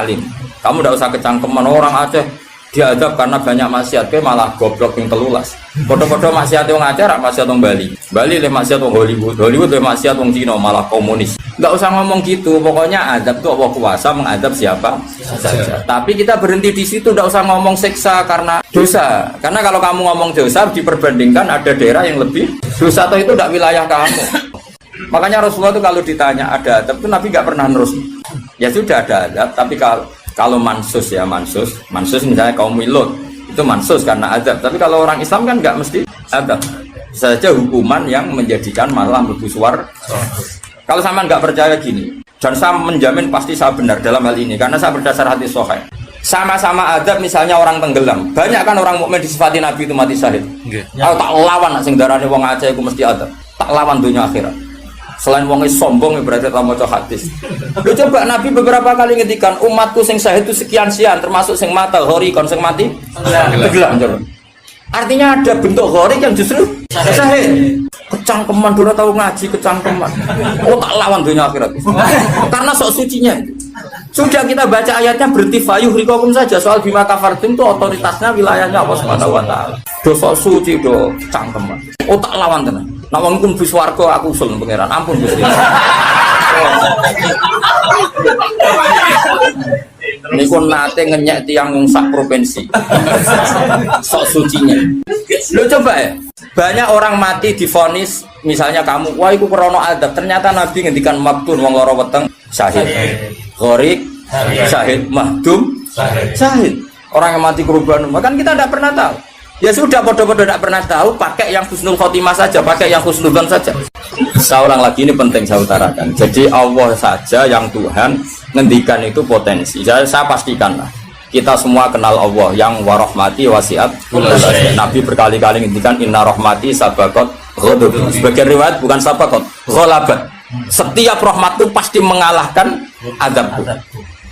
alim. Kamu tidak usah kecangkeman orang Aceh diadab karena banyak maksiat, ke malah goblok yang telulas. Foto-foto maksiat yang Aceh, rak maksiat yang Bali. Bali le maksiat yang Hollywood, Hollywood le maksiat yang Cina malah komunis. Nggak usah ngomong gitu. Pokoknya adab itu Allah kuasa mengadab siapa saja. Tapi kita berhenti di situ, nggak usah ngomong siksa karena dosa. Karena kalau kamu ngomong dosa diperbandingkan ada daerah yang lebih dosa atau itu tidak wilayah kamu. Makanya Rasulullah itu kalau ditanya ada adab itu Nabi nggak pernah nerus. Ya sudah ada adab, tapi kalau mansus ya mansus misalnya kaum Lut itu mansus karena adab. Tapi kalau orang Islam kan nggak mesti adab. Saja hukuman yang menjadikan malah mlebu swarga. Kalau sama nggak percaya gini, dan saya menjamin pasti saya benar dalam hal ini karena saya berdasar hadis sahih. Sama-sama adab misalnya orang tenggelam, banyak kan orang mukmin disifati Nabi itu mati syahid. Kalau tak lawan nak sing darane wong Aceh iku mesti adab. Tak lawan dunia akhirat. Selain wong sombong berarti tak maca hadis. Lu coba Nabi beberapa kali ngendikan umatku sing syahid itu sekian-sekian termasuk sing mati hori kon sing mati tenggelam coba. Artinya ada bentuk gharik yang justru syahid. Kecangkeman dulu tahu ngaji kecangkeman. Oh tak lawan dunia akhirat. Karena sok sucinya. Sudah kita baca ayatnya berarti fayuh rikokum saja soal bima kafartum itu otoritasnya wilayahnya Allah Subhanahu wa taala. Do sok suci do cangkeman. Oh tak lawan tenan. Nek wong iku mlebu swarga aku usul pangeran. Ampun Gusti. Niku nate ngenyek tiang wong sak provinsi. Sok sucinya. Lu coba ya. Banyak orang mati divonis misalnya kamu, wah iku krana adab. Ternyata Nabi ngendikan maktun wong lara weteng syahid. Gharik syahid, mahdum syahid. Orang yang mati korban, kan kita tidak pernah tahu. Ya sudah bodoh-bodoh tidak pernah tahu, pakai yang husnul khotimah saja, pakai yang husnudzon saja. Saya ulang lagi ini penting saya utarakan. Jadi Allah saja yang Tuhan ngendikan itu potensi. Saya pastikan lah. Kita semua kenal Allah yang warahmati wasiat. Nabi berkali-kali ngendikan inna rahmati sabaqat ghadab. Sebagian riwayat bukan sabaqat, ghalabat. Setiap rahmat itu pasti mengalahkan azab.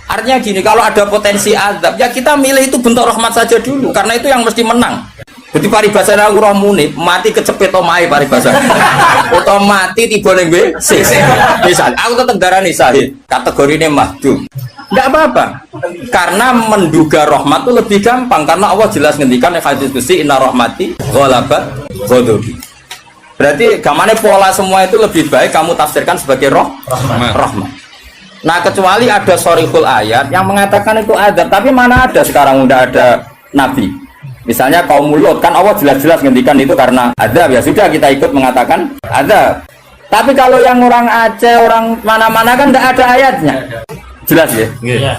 Artinya gini, kalau ada potensi azab, ya kita milih itu bentuk rahmat saja dulu, karena itu yang mesti menang. Jadi paribasane aku roh muni, mati kecepet omahe paribasane. Atau mati tiba ning WC. Misal aku tetap darani syahid, kategorine mahdum. Enggak apa-apa. Karena menduga rahmat itu lebih gampang karena Allah jelas ngendikan hadis qudsi inna rahmati ghalabat ghadabi. Berarti gamane pola semua itu lebih baik kamu tafsirkan sebagai rahmat. Nah kecuali ada sorihul ayat yang mengatakan itu adab, tapi mana ada sekarang udah ada nabi. Misalnya kaum Lut kan Allah jelas-jelas ngendikan itu karena adab, ya sudah kita ikut mengatakan adab. Tapi kalau yang orang Aceh, orang mana-mana kan tidak ada ayatnya. Jelas ya? Iya.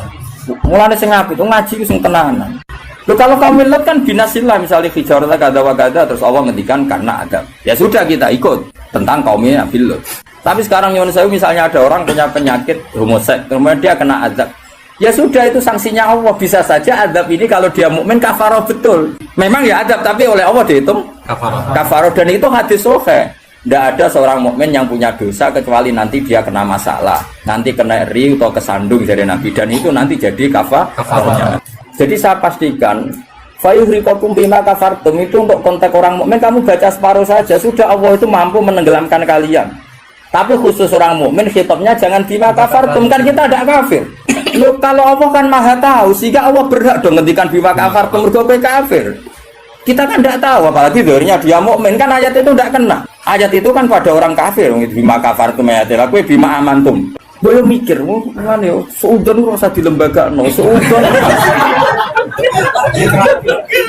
Mulane sing apik itu ngaji sing tenanan. Loh kalau kaum Lut kan binasillah misalnya hijarah kada wa kada terus Allah ngendikan karena adab. Ya sudah kita ikut tentang kaumnya Nabi Lut. Tapi sekarang nyuwun sewu misalnya ada orang punya penyakit homoseks, kemudian dia kena azab. Ya sudah itu sanksinya Allah. Bisa saja azab ini kalau dia mukmin kafaroh betul. Memang ya azab tapi oleh Allah dihitung kafaroh dan itu hadis sahih. Tidak ada seorang mukmin yang punya dosa kecuali nanti dia kena masalah, nanti kena riu atau kesandung dari Nabi dan itu nanti jadi kafarohnya. Jadi saya pastikan fayuhrikokum bima kafartum itu untuk konteks orang mukmin kamu baca separuh saja sudah Allah itu mampu menenggelamkan kalian. Tapi khusus orang mukmin khitabnya jangan bima kafartum kan kita tidak kafir. Loh, kalau Allah kan maha tahu sehingga Allah berhak dong ngendikan bima kafartum mergo kafir. Kita kan tidak tahu apalagi dirinya dia mukmin kan ayat itu tidak kena. Ayat itu kan pada orang kafir bima kafartum ayatil aku bima amantum. Boleh mikir mana yo seudon rasa di lembaga no seudon.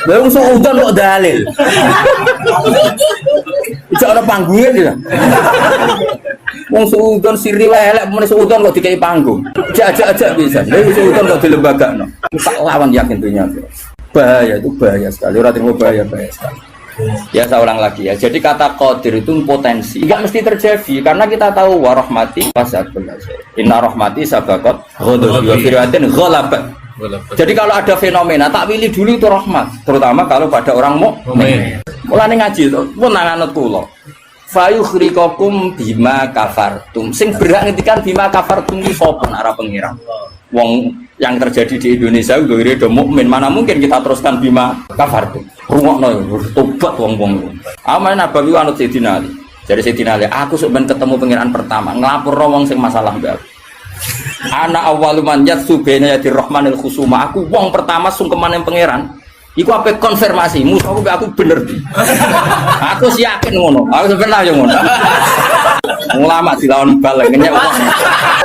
Belum seudon kok dalil. Bisa ada panggungnya dia. Wong seudon siri elek men seudon kok dikai panggung. Ajak bisa. Lha seudon kok di lembaga no. Tak lawan yakin dunia. Bahaya itu bahaya sekali. Ora terima bahaya sekali. Ya saya ulang lagi ya. Jadi kata qadir itu potensi. Enggak mesti terjadi karena kita tahu warahmati wasatul nasir. Inna rahmati sabaqat ghadabi wa fir'atin ghalabat. Jadi kalau ada fenomena tak pilih dulu itu rahmat, terutama kalau pada orang mukmin. Mulane ngaji to, pun nanganut kula. Fayuhrikokum bima kafartum. Sing berhak ngendikan bima kafartum iki sapa arah pengira. Wong yang terjadi di Indonesia udah do mukmin, mana mungkin kita teruskan bima kafartum. Rungokno tobat wong-wong. Aman Nabawi anut Sayyidina Ali. Jadi Sayyidina Ali, aku sok ben ketemu pengiran pertama, nglapor wong sing masalah mbak. Ana awwalu man yatsu baina yadir rahmanil khusuma. Aku wong pertama sungkeman yang pangeran. Iku apa konfirmasi, musuh aku bener di. Aku sih yakin ngono. Aku sebenarnya ngono. Ulama dilawan bal ngenyek wong.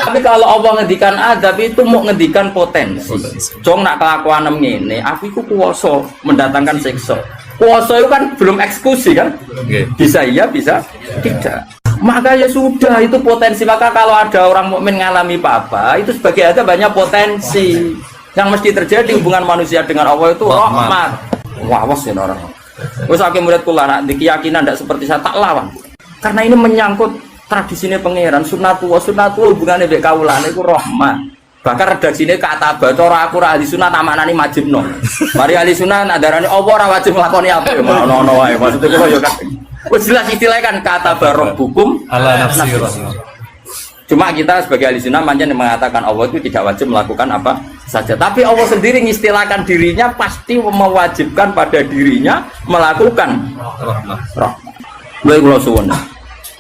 Tapi kalau Allah ngendikan adab itu mau ngendikan potensi. Jong nak kelakuan ngene, aku iku kuwasa mendatangkan siksa. Kuwasa itu kan belum eksekusi kan? Bisa iya, bisa tidak. Maka ya sudah itu potensi. Maka kalau ada orang mukmin ngalami apa-apa, itu sebagai ada banyak potensi. Yang mesti terjadi hubungan manusia dengan Allah itu rahmat. Wah, awas ya orang. Wes akeh murid kula nak di keyakinan ndak seperti saya tak lawan. Karena ini menyangkut tradisinya pangeran sunatullah hubungannya mbek kawulane iku rahmat. Bahkan redaksine kata bacara aku ra ahli sunah tamaknani majibno. Mari ahli sunah nak darani apa ora wajib nglakoni apa ya ono wae. Maksudnya kula yo kan. Wes jelas istilahnya kan kata barabbukum ala nafsi. Cuma kita sebagai ahli sunnah manjen mengatakan Allah itu tidak wajib melakukan apa saja. Tapi Allah sendiri mengistilahkan dirinya pasti mewajibkan pada dirinya melakukan rahmat. Lha kula suwun.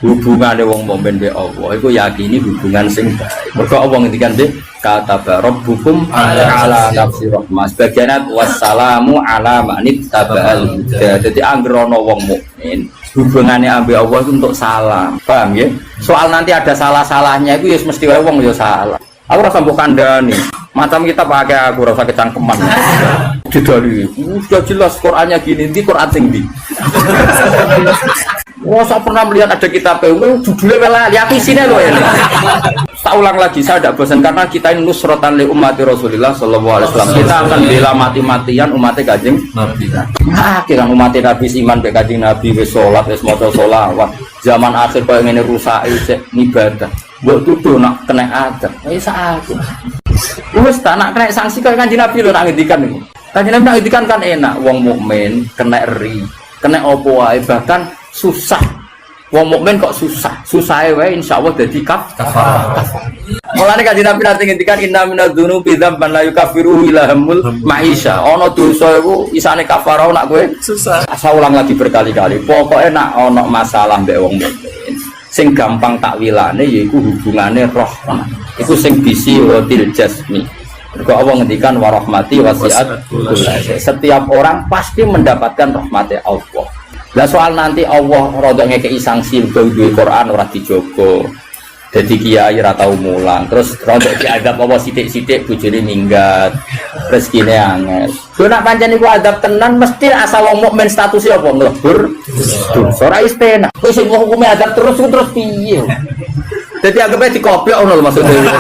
Hubungane wong mukmin be Allah iku yakini hubungan sing baik. Mergo Allah ngendikan nggih kata rabbukum ala nafsi rahmah. Sebagian wassalamu ala manit tabal huda. Dadi anggere ana wong mukmin hubungannya ambil Allah itu untuk salam, paham ya? Soal nanti ada salah-salahnya itu ya mesti wong ya salah. Aku rasa mbok kandhani, macam kita pakai aku rasa kecangkeman. Didali, sudah jelas Qur'annya gini, di Qur'an tinggi. Wah, saya pernah melihat ada kitab judulnya melali, aku isinya loh ini. Tak ulang lagi, saya tidak bosan karena kita ini nusrotan li ummati Rasulullah Sallallahu Alaihi Wasallam. Kita akan bela mati-matian umatnya Kanjeng Nabi. Nah, kan umatnya Nabi iman be Kanjeng Nabi, be sholat, be maca sholawat. Zaman akhir kau ingin rusak itu ibadah. Buat tuduh nak kena adab. Ini saat. Wes tak nak kena sanksi kau Kanjeng Nabi lo nak ngendikan ini. Kanjeng Nabi nak ngendikan kan enak. Wong mukmin kena ri, kena opo wae bahkan susah. Wong mukmin kok susah wae insyaallah dadi kafarah. Mulane Kanjeng Nabi nanti ngendikan inna minadz-dzunubi dzamban la yukaffiruhu illa hamul maisha. Ana dosa iku isane kafarah nak kowe susah. Asa ulang lagi berkali-kali. Pokoke nak ana masalah mbek wong mukmin sing gampang takwilane yaiku hubungane rahmah. Iku sing bisi watil jasmi. Mergo Allah ngendikan wa rahmati wasi'at kullasa. Setiap orang pasti mendapatkan rahmate Allah. Lah soal nanti Allah rodok ngekei sanksi duwe Quran ora dijogo. Dadi kiai ora tau mulang, terus rodok diadab apa sithik-sithik bojone minggat. Rezekine angel. Lho nak pancen iku adab tenan mesti asal wong mukmin statusnya apa nglebur dosa ora istena. Wis hukume adab terus piye? Dadi anggapnya dikoplok ngono lho maksudnya.